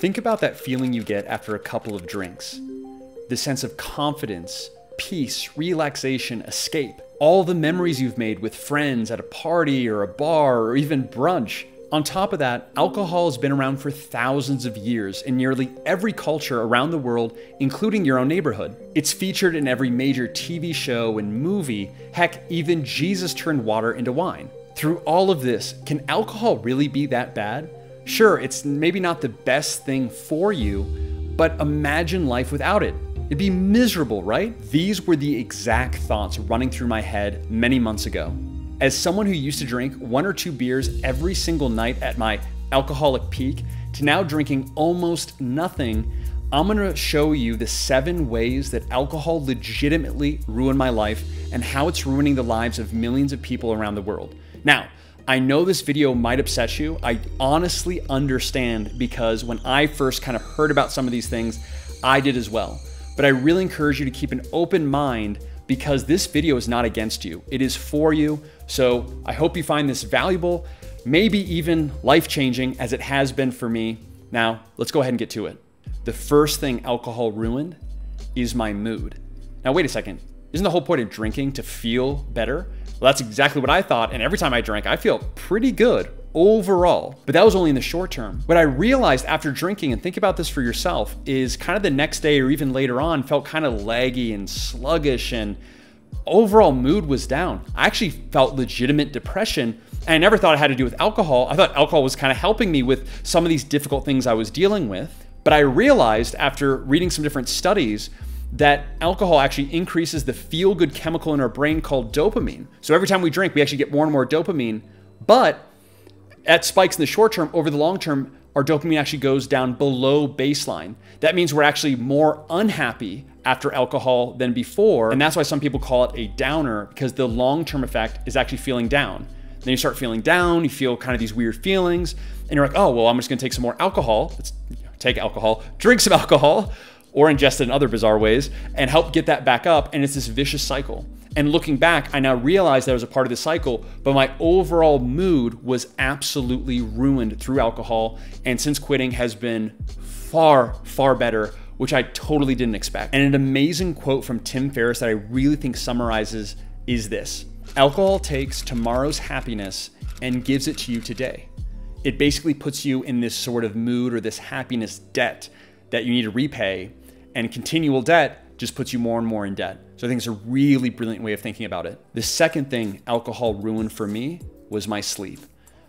Think about that feeling you get after a couple of drinks. The sense of confidence, peace, relaxation, escape. All the memories you've made with friends at a party or a bar or even brunch. On top of that, alcohol has been around for thousands of years in nearly every culture around the world, including your own neighborhood. It's featured in every major TV show and movie. Heck, even Jesus turned water into wine. Through all of this, can alcohol really be that bad? Sure, it's maybe not the best thing for you, but imagine life without it. It'd be miserable, right? These were the exact thoughts running through my head many months ago. As someone who used to drink 1 or 2 beers every single night at my alcoholic peak, to now drinking almost nothing, I'm gonna show you the 7 ways that alcohol legitimately ruined my life and how it's ruining the lives of millions of people around the world. Now, I know this video might upset you. I honestly understand, because when I first kind of heard about some of these things, I did as well. But I really encourage you to keep an open mind, because this video is not against you. It is for you. So I hope you find this valuable, maybe even life-changing, as it has been for me. Now, let's go ahead and get to it. The first thing alcohol ruined is my mood. Now, wait a second. Isn't the whole point of drinking to feel better? Well, that's exactly what I thought. And every time I drank, I feel pretty good overall. But that was only in the short term. What I realized after drinking, and think about this for yourself, is kind of the next day or even later on felt kind of laggy and sluggish, and overall mood was down. I actually felt legitimate depression, and I never thought it had to do with alcohol. I thought alcohol was kind of helping me with some of these difficult things I was dealing with. But I realized after reading some different studies that alcohol actually increases the feel-good chemical in our brain called dopamine. So every time we drink, we actually get more and more dopamine, but at spikes in the short term, over the long term, our dopamine actually goes down below baseline. That means we're actually more unhappy after alcohol than before. And that's why some people call it a downer, because the long-term effect is actually feeling down. Then you start feeling down, you feel kind of these weird feelings, and you're like, oh, well, I'm just gonna take some more alcohol. Let's take alcohol, drink some alcohol, or ingest it in other bizarre ways, and help get that back up. And it's this vicious cycle. And looking back, I now realize that I was a part of this cycle, but my overall mood was absolutely ruined through alcohol. And since quitting has been far, far better, which I totally didn't expect. And an amazing quote from Tim Ferriss that I really think summarizes is this: alcohol takes tomorrow's happiness and gives it to you today. It basically puts you in this sort of mood or this happiness debt that you need to repay, and continual debt just puts you more and more in debt. So I think it's a really brilliant way of thinking about it. The second thing alcohol ruined for me was my sleep.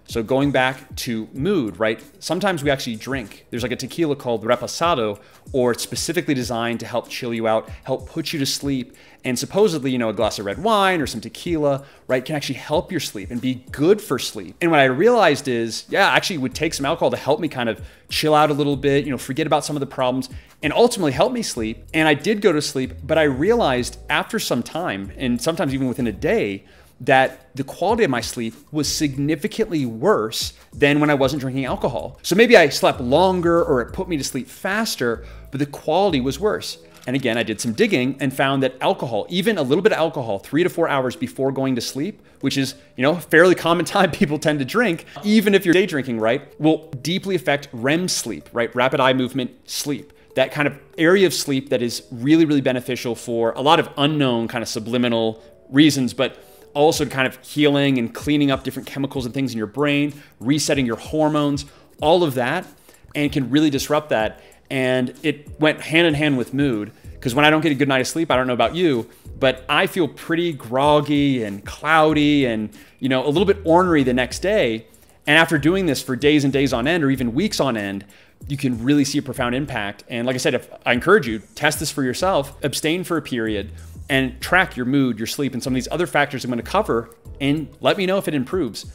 So going back to mood, right? Sometimes we actually drink. There's like a tequila called Reposado, or it's specifically designed to help chill you out, help put you to sleep. And supposedly, you know, a glass of red wine or some tequila, right, can actually help your sleep and be good for sleep. And what I realized is, yeah, actually it would take some alcohol to help me kind of chill out a little bit, you know, forget about some of the problems, and ultimately help me sleep. And I did go to sleep, but I realized after some time, and sometimes even within a day, that the quality of my sleep was significantly worse than when I wasn't drinking alcohol. So maybe I slept longer or it put me to sleep faster, but the quality was worse. And again, I did some digging and found that alcohol, even a little bit of alcohol, 3 to 4 hours before going to sleep, which is, you know, a fairly common time people tend to drink, even if you're day drinking, right, will deeply affect REM sleep, right? Rapid eye movement sleep. That kind of area of sleep that is really, really beneficial for a lot of unknown kind of subliminal reasons, but also kind of healing and cleaning up different chemicals and things in your brain, resetting your hormones, all of that, and can really disrupt that. And it went hand in hand with mood, because when I don't get a good night of sleep, I don't know about you, but I feel pretty groggy and cloudy and, you know, a little bit ornery the next day. And after doing this for days and days on end, or even weeks on end, you can really see a profound impact. And like I said, if I encourage you, test this for yourself, abstain for a period, and track your mood, your sleep, and some of these other factors I'm going to cover, and let me know if it improves.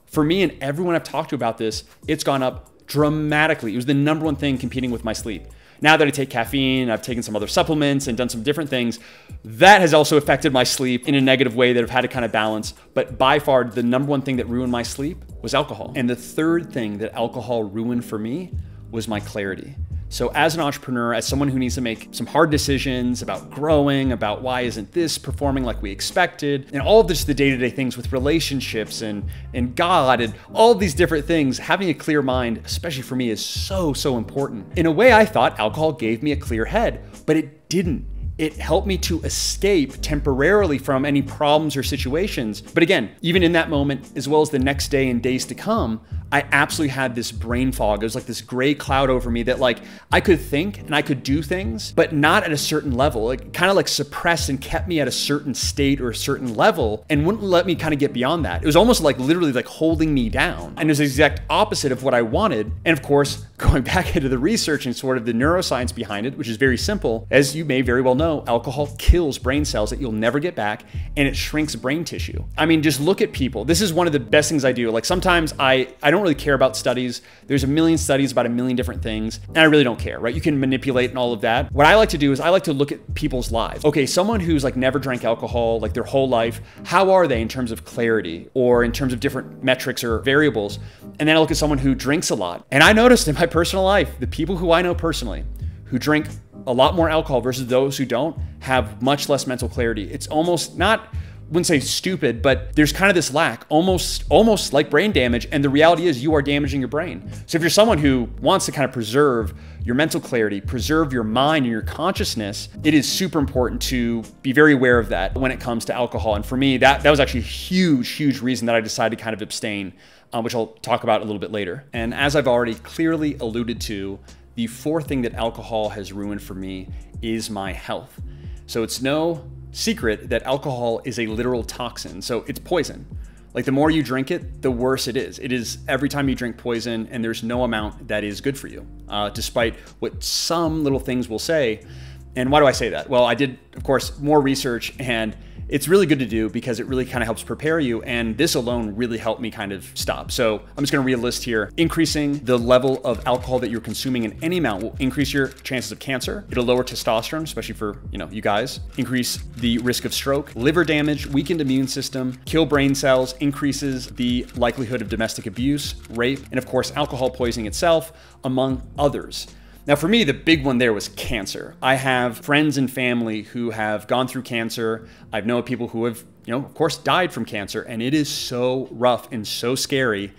For me and everyone I've talked to about this, it's gone up dramatically. It was the #1 thing competing with my sleep. Now that I take caffeine, I've taken some other supplements and done some different things, that has also affected my sleep in a negative way that I've had to kind of balance. But by far, the #1 thing that ruined my sleep was alcohol. And the third thing that alcohol ruined for me was my clarity. So as an entrepreneur, as someone who needs to make some hard decisions about growing, about why isn't this performing like we expected, and all of this, the day-to-day things with relationships and God and all of these different things, having a clear mind, especially for me, is so, so important. In a way, I thought alcohol gave me a clear head, but it didn't. It helped me to escape temporarily from any problems or situations. But again, even in that moment, as well as the next day and days to come, I absolutely had this brain fog. It was like this gray cloud over me that like I could think and I could do things, but not at a certain level. It kind of like suppressed and kept me at a certain state or a certain level and wouldn't let me kind of get beyond that. It was almost like literally like holding me down. And it was the exact opposite of what I wanted. And of course, going back into the research and sort of the neuroscience behind it, which is very simple, as you may very well know, alcohol kills brain cells that you'll never get back, and it shrinks brain tissue. I mean, just look at people. This is one of the best things I do. Like sometimes I don't really care about studies. There's a million studies about a million different things, and I really don't care, right? You can manipulate and all of that. What I like to do is I like to look at people's lives. Okay, someone who's like never drank alcohol, like their whole life, how are they in terms of clarity or in terms of different metrics or variables? And then I look at someone who drinks a lot. And I noticed in my personal life, the people who I know personally who drink a lot more alcohol versus those who don't have much less mental clarity. It's almost not, wouldn't say stupid, but there's kind of this lack, almost like brain damage. And the reality is you are damaging your brain. So if you're someone who wants to kind of preserve your mental clarity, preserve your mind and your consciousness, it is super important to be very aware of that when it comes to alcohol. And for me, that was actually a huge reason that I decided to kind of abstain, which I'll talk about a little bit later. And as I've already clearly alluded to, the fourth thing that alcohol has ruined for me is my health. So it's no secret that alcohol is a literal toxin. So it's poison. Like the more you drink it, the worse it is. It is every time you drink poison, and there's no amount that is good for you, despite what some little things will say. And why do I say that? Well, I did, of course, more research, and it's really good to do because it really kind of helps prepare you. And this alone really helped me kind of stop. So I'm just going to read a list here. Increasing the level of alcohol that you're consuming in any amount will increase your chances of cancer. It'll lower testosterone, especially for, you guys. Increase the risk of stroke, liver damage, weakened immune system, kill brain cells, increases the likelihood of domestic abuse, rape, and of course, alcohol poisoning itself, among others. Now for me, the big one there was cancer. I have friends and family who have gone through cancer. I've known people who have, of course, died from cancer, and it is so rough and so scary.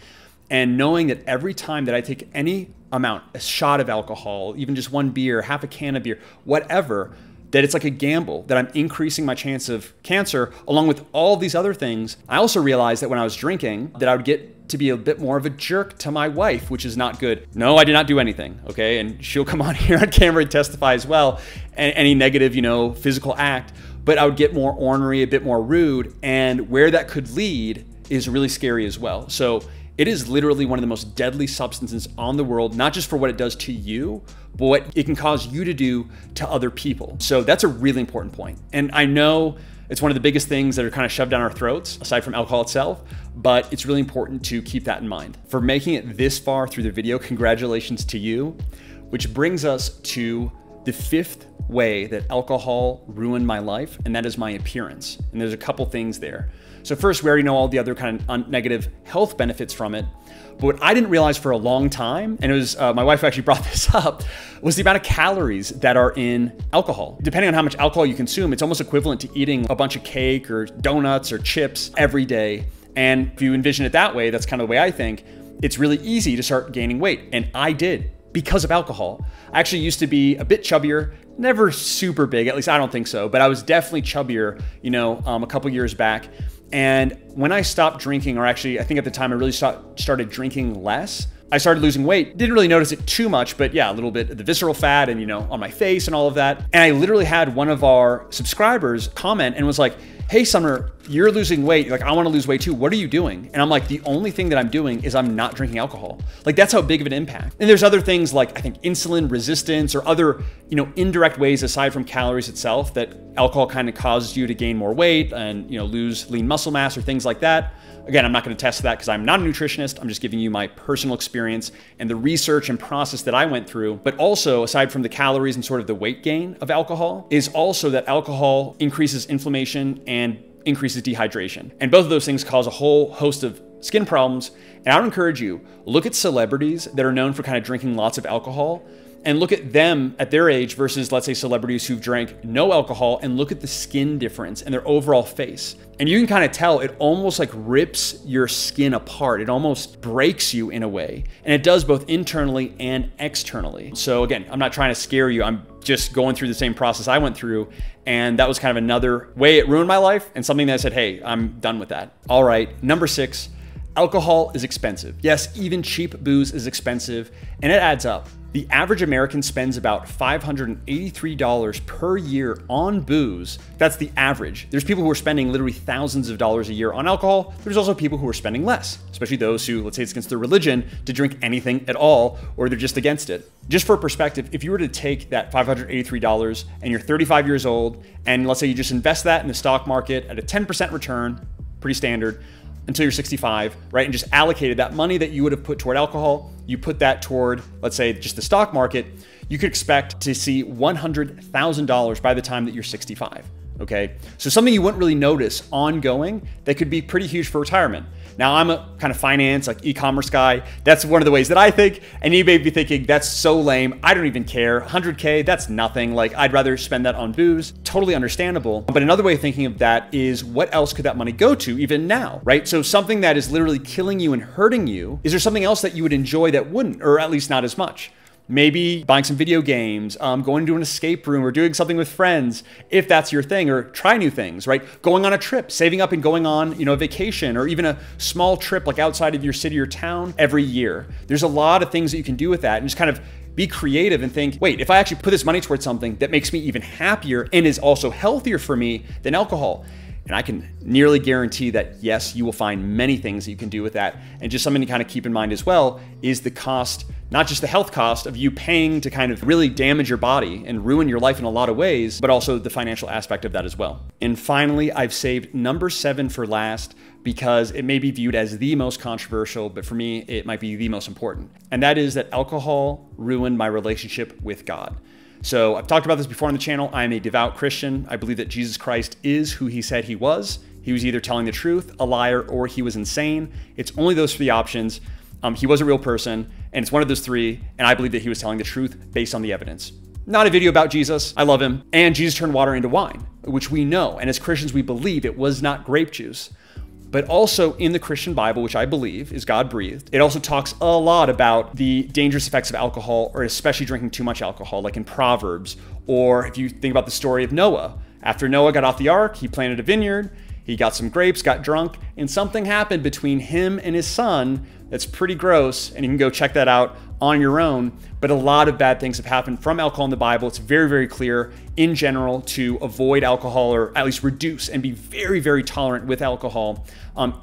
And knowing that every time that I take any amount, a shot of alcohol, even just one beer, half a can of beer, whatever, that it's like a gamble, that I'm increasing my chance of cancer along with all these other things. I also realized that when I was drinking, that I would get to be a bit more of a jerk to my wife, which is not good. No, I did not do anything, okay? And she'll come on here on camera and testify as well, any negative, physical act, but I would get more ornery, a bit more rude, and where that could lead is really scary as well. So it is literally one of the most deadly substances on the world, not just for what it does to you, but what it can cause you to do to other people. So that's a really important point. And I know it's one of the biggest things that are kind of shoved down our throats, aside from alcohol itself, but it's really important to keep that in mind. For making it this far through the video, congratulations to you, which brings us to the fifth way that alcohol ruined my life, and that is my appearance. And there's a couple things there. So first, we already know all the other kind of negative health benefits from it. But what I didn't realize for a long time, and it was my wife actually brought this up, was the amount of calories that are in alcohol. Depending on how much alcohol you consume, it's almost equivalent to eating a bunch of cake or donuts or chips every day. And if you envision it that way, that's kind of the way I think, it's really easy to start gaining weight. And I did, because of alcohol. I actually used to be a bit chubbier, never super big, at least I don't think so, but I was definitely chubbier, a couple years back. And when I stopped drinking, or actually I think at the time I really started drinking less, I started losing weight. Didn't really notice it too much, but yeah, a little bit of the visceral fat and, on my face and all of that. And I literally had one of our subscribers comment and was like, hey, Sumner, you're losing weight. Like, I want to lose weight too. What are you doing? And I'm like, the only thing that I'm doing is I'm not drinking alcohol. Like, that's how big of an impact. And there's other things like, I think, insulin resistance or other, indirect ways aside from calories itself that alcohol kind of causes you to gain more weight and, lose lean muscle mass or things like that. Again, I'm not going to test that because I'm not a nutritionist. I'm just giving you my personal experience and the research and process that I went through. But also, aside from the calories and sort of the weight gain of alcohol, is also that alcohol increases inflammation and increases dehydration. And both of those things cause a whole host of skin problems. And I would encourage you, look at celebrities that are known for kind of drinking lots of alcohol and look at them at their age versus, let's say, celebrities who've drank no alcohol, and look at the skin difference and their overall face. And you can kind of tell it almost like rips your skin apart. It almost breaks you in a way. And it does both internally and externally. So again, I'm not trying to scare you. I'm just going through the same process I went through. And that was kind of another way it ruined my life and something that I said, hey, I'm done with that. All right, number 6, alcohol is expensive. Yes, even cheap booze is expensive, and it adds up. The average American spends about $583 per year on booze. That's the average. There's people who are spending literally thousands of dollars a year on alcohol. There's also people who are spending less, especially those who, let's say it's against their religion, to drink anything at all, or they're just against it. Just for perspective, if you were to take that $583 and you're 35 years old, and let's say you just invest that in the stock market at a 10% return, pretty standard, until you're 65, right? And just allocated that money that you would have put toward alcohol, you put that toward, let's say, just the stock market, you could expect to see $100,000 by the time that you're 65, okay? So something you wouldn't really notice ongoing that could be pretty huge for retirement. Now, I'm a kind of finance, like e-commerce guy. That's one of the ways that I think, and you may be thinking, that's so lame. I don't even care. 100K, that's nothing. Like, I'd rather spend that on booze. Totally understandable. But another way of thinking of that is, what else could that money go to even now, right? So something that is literally killing you and hurting you, is there something else that you would enjoy that wouldn't, or at least not as much? Maybe buying some video games, going to an escape room, or doing something with friends, if that's your thing, or try new things, right? Going on a trip, saving up and going on, a vacation, or even a small trip like outside of your city or town every year. There's a lot of things that you can do with that, and just kind of be creative and think, wait, if I actually put this money towards something that makes me even happier and is also healthier for me than alcohol. And I can nearly guarantee that, yes, you will find many things that you can do with that. And just something to kind of keep in mind as well is the cost, not just the health cost of you paying to kind of really damage your body and ruin your life in a lot of ways, but also the financial aspect of that as well. And finally, I've saved number 7 for last because it may be viewed as the most controversial, but for me, it might be the most important. And that is that alcohol ruined my relationship with God. So I've talked about this before on the channel. I am a devout Christian. I believe that Jesus Christ is who he said he was. He was either telling the truth, a liar, or he was insane. It's only those 3 options. He was a real person, and it's one of those 3, and I believe that he was telling the truth based on the evidence. Not a video about Jesus. I love him. And Jesus turned water into wine, which we know. And as Christians, we believe it was not grape juice. But also in the Christian Bible, which I believe is God-breathed, it also talks a lot about the dangerous effects of alcohol, or especially drinking too much alcohol, like in Proverbs. Or if you think about the story of Noah. After Noah got off the ark, he planted a vineyard, he got some grapes, got drunk, and something happened between him and his son that's pretty gross, and you can go check that out on your own. But a lot of bad things have happened from alcohol in the Bible. It's very, very clear in general to avoid alcohol, or at least reduce and be very, very tolerant with alcohol,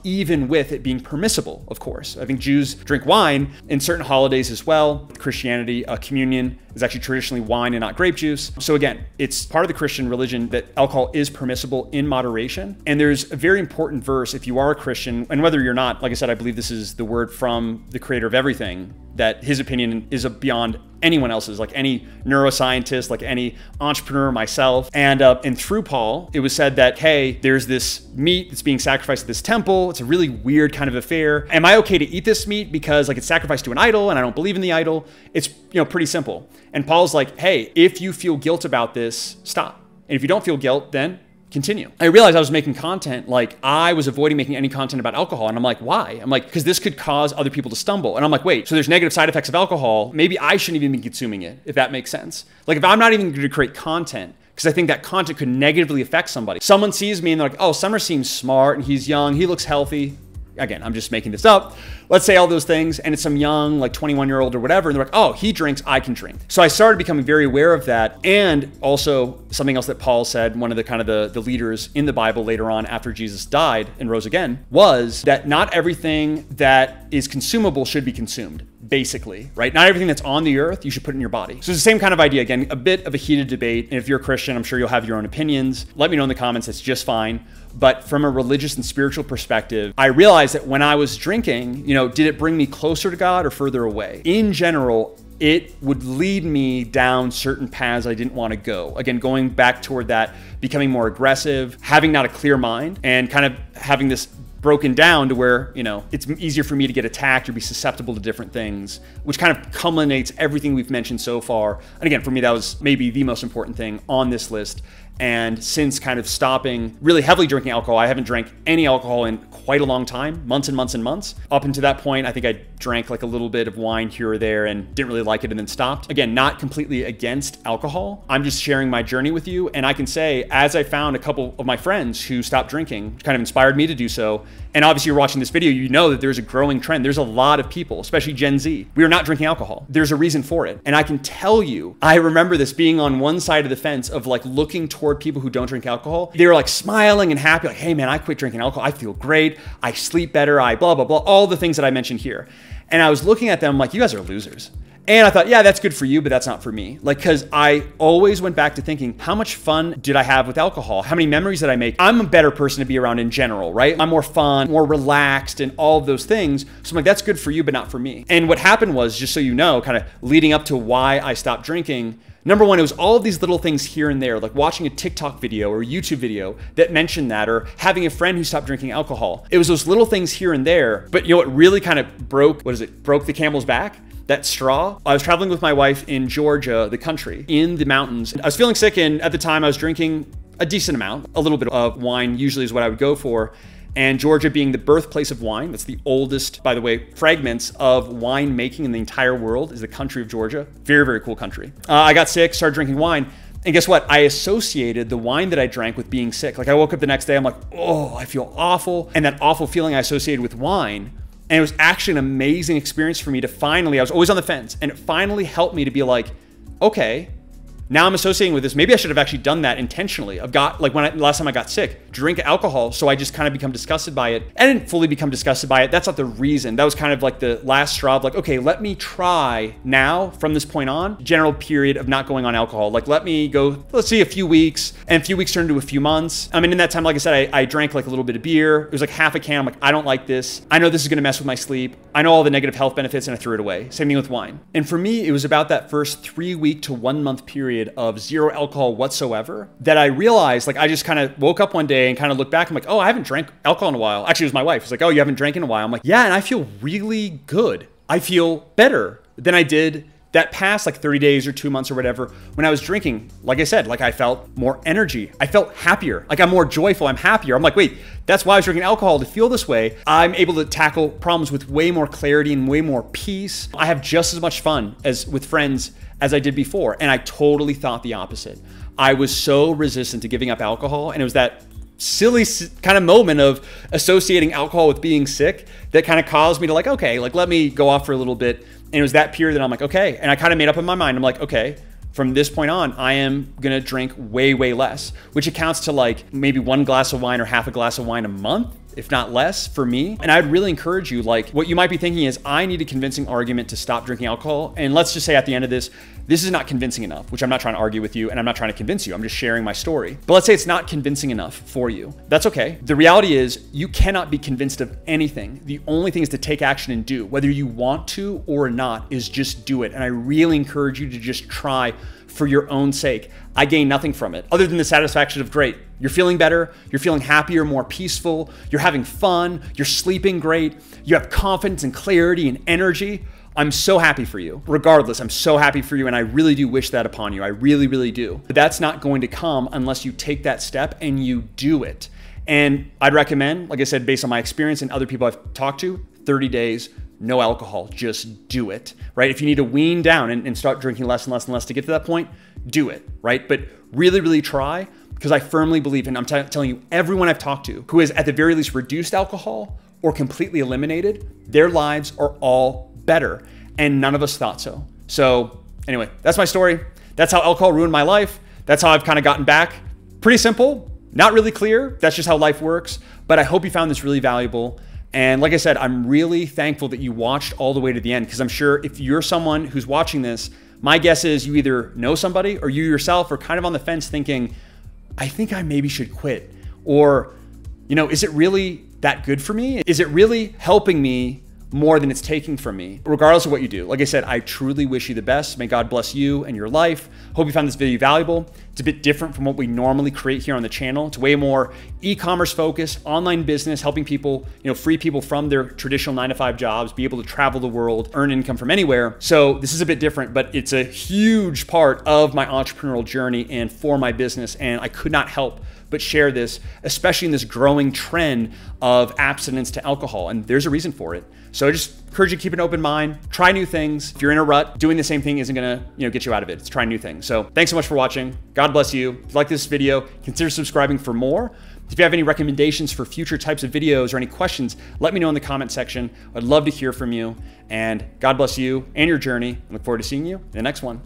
even with it being permissible, of course. I think Jews drink wine in certain holidays as well. Christianity, communion is actually traditionally wine and not grape juice. So again, it's part of the Christian religion that alcohol is permissible in moderation. And there's a very important verse if you are a Christian, and whether you're not, like I said, I believe this is the word from the creator of everything, that his opinion is beyond anyone else's, like any neuroscientist, like any entrepreneur, myself. And through Paul, it was said that, hey, there's this meat that's being sacrificed at this temple. It's a really weird kind of affair. Am I okay to eat this meat because like it's sacrificed to an idol and I don't believe in the idol? It's pretty simple. And Paul's like, hey, if you feel guilt about this, stop. And if you don't feel guilt, then continue. I realized I was making content, like I was avoiding making any content about alcohol. And I'm like, why? I'm like, because this could cause other people to stumble. And I'm like, wait, so there's negative side effects of alcohol. Maybe I shouldn't even be consuming it, if that makes sense. Like if I'm not even going to create content, because I think that content could negatively affect somebody. Someone sees me and they're like, oh, Sumner seems smart and he's young, he looks healthy. Again, I'm just making this up. Let's say all those things, and it's some young, like 21-year-old or whatever, and they're like, oh, he drinks, I can drink. So I started becoming very aware of that. And also something else that Paul said, one of the kind of the leaders in the Bible later on after Jesus died and rose again, was that not everything that is consumable should be consumed, basically, right? Not everything that's on the earth, you should put in your body. So it's the same kind of idea. Again, a bit of a heated debate. And if you're a Christian, I'm sure you'll have your own opinions. Let me know in the comments, that's just fine. But from a religious and spiritual perspective, I realized that when I was drinking, did it bring me closer to God or further away? In general, it would lead me down certain paths I didn't want to go. Again, going back toward that, becoming more aggressive, having not a clear mind, and kind of having this broken down to where, you know, it's easier for me to get attacked or be susceptible to different things, which kind of culminates everything we've mentioned so far. And again, for me, that was maybe the most important thing on this list. And since kind of stopping really heavily drinking alcohol, I haven't drank any alcohol in quite a long time, months and months and months. Up until that point, I think I drank like a little bit of wine here or there and didn't really like it and then stopped. Again, not completely against alcohol. I'm just sharing my journey with you. And I can say, as I found a couple of my friends who stopped drinking, kind of inspired me to do so. And obviously you're watching this video, you know that there's a growing trend. There's a lot of people, especially Gen Z. We are not drinking alcohol. There's a reason for it. And I can tell you, I remember this being on one side of the fence of like looking toward people who don't drink alcohol. They were like smiling and happy, like, hey man, I quit drinking alcohol. I feel great. I sleep better. I blah, blah, blah, all the things that I mentioned here. And I was looking at them like, you guys are losers. And I thought, yeah, that's good for you, but that's not for me. Like, cause I always went back to thinking, how much fun did I have with alcohol? How many memories did I make? I'm a better person to be around in general, right? I'm more fun, more relaxed, and all of those things. So I'm like, that's good for you, but not for me. And what happened was, just so you know, kind of leading up to why I stopped drinking, number one, it was all of these little things here and there, like watching a TikTok video or a YouTube video that mentioned that, or having a friend who stopped drinking alcohol. It was those little things here and there. But you know what really kind of broke the camel's back? That straw. I was traveling with my wife in Georgia, the country, in the mountains. I was feeling sick, and at the time I was drinking a decent amount. A little bit of wine usually is what I would go for. And Georgia being the birthplace of wine, that's the oldest, by the way, fragments of wine making in the entire world is the country of Georgia. Very, very cool country. I got sick, started drinking wine. And guess what? I associated the wine that I drank with being sick. Like I woke up the next day, I'm like, oh, I feel awful. And that awful feeling I associated with wine. And it was actually an amazing experience for me to finally, I was always on the fence, and it finally helped me to be like, okay, now I'm associating with this. Maybe I should have actually done that intentionally. I've got, like last time I got sick, drink alcohol, so I just kind of become disgusted by it. I didn't fully become disgusted by it. That's not the reason. That was kind of like the last straw of like, okay, let me try now from this point on, general period of not going on alcohol. Like let me go, let's see, a few weeks, and a few weeks turned into a few months. I mean, in that time, like I said, I drank like a little bit of beer. It was like half a can. I'm like, I don't like this. I know this is gonna mess with my sleep. I know all the negative health benefits, and I threw it away. Same thing with wine. And for me, it was about that first 3-week to 1 month period of zero alcohol whatsoever that I realized, like I just kind of woke up one day and kind of looked back. I'm like, oh, I haven't drank alcohol in a while. Actually, it was my wife. She's like, oh, you haven't drank in a while. I'm like, yeah, and I feel really good. I feel better than I did that past like 30 days or 2 months or whatever when I was drinking. Like I said, like I felt more energy. I felt happier. Like I'm more joyful. I'm happier. I'm like, wait, that's why I was drinking alcohol, to feel this way. I'm able to tackle problems with way more clarity and way more peace. I have just as much fun as with friends as I did before. And I totally thought the opposite. I was so resistant to giving up alcohol. And it was that silly kind of moment of associating alcohol with being sick that kind of caused me to like, okay, like let me go off for a little bit. And it was that period that I'm like, okay. And I kind of made up in my mind. I'm like, okay, from this point on, I am gonna drink way, way less, which accounts to like maybe 1 glass of wine or half a glass of wine a month, if not less for me. And I'd really encourage you, like what you might be thinking is, I need a convincing argument to stop drinking alcohol. And let's just say at the end of this is not convincing enough, which I'm not trying to argue with you, and I'm not trying to convince you. I'm just sharing my story. But let's say it's not convincing enough for you. That's okay. The reality is you cannot be convinced of anything. The only thing is to take action and do. Whether you want to or not is just do it. And I really encourage you to just try for your own sake. I gain nothing from it other than the satisfaction of great. You're feeling better, you're feeling happier, more peaceful, you're having fun, you're sleeping great, you have confidence and clarity and energy. I'm so happy for you. Regardless, I'm so happy for you, and I really do wish that upon you. I really, really do. But that's not going to come unless you take that step and you do it. And I'd recommend, like I said, based on my experience and other people I've talked to, 30 days, no alcohol, just do it, right? If you need to wean down and start drinking less and less and less to get to that point, do it, right? But really, really try, because I firmly believe, and I'm telling you, everyone I've talked to who has at the very least reduced alcohol or completely eliminated, their lives are all better, and none of us thought so. So anyway, that's my story. That's how alcohol ruined my life. That's how I've kind of gotten back. Pretty simple, not really clear. That's just how life works. But I hope you found this really valuable. And like I said, I'm really thankful that you watched all the way to the end, because I'm sure if you're someone who's watching this, my guess is you either know somebody or you yourself are kind of on the fence thinking, I think I maybe should quit. Or, you know, is it really that good for me? Is it really helping me more than it's taking from me, regardless of what you do. Like I said, I truly wish you the best. May God bless you and your life. Hope you found this video valuable. It's a bit different from what we normally create here on the channel. It's way more e-commerce focused, online business, helping people, free people from their traditional 9-to-5 jobs, be able to travel the world, earn income from anywhere. So this is a bit different, but it's a huge part of my entrepreneurial journey and for my business. And I could not help but share this, especially in this growing trend of abstinence to alcohol. And there's a reason for it. So I just encourage you to keep an open mind, try new things. If you're in a rut, doing the same thing isn't gonna get you out of it. It's trying new things. So thanks so much for watching. God bless you. If you like this video, consider subscribing for more. If you have any recommendations for future types of videos or any questions, let me know in the comment section. I'd love to hear from you. And God bless you and your journey. I look forward to seeing you in the next one.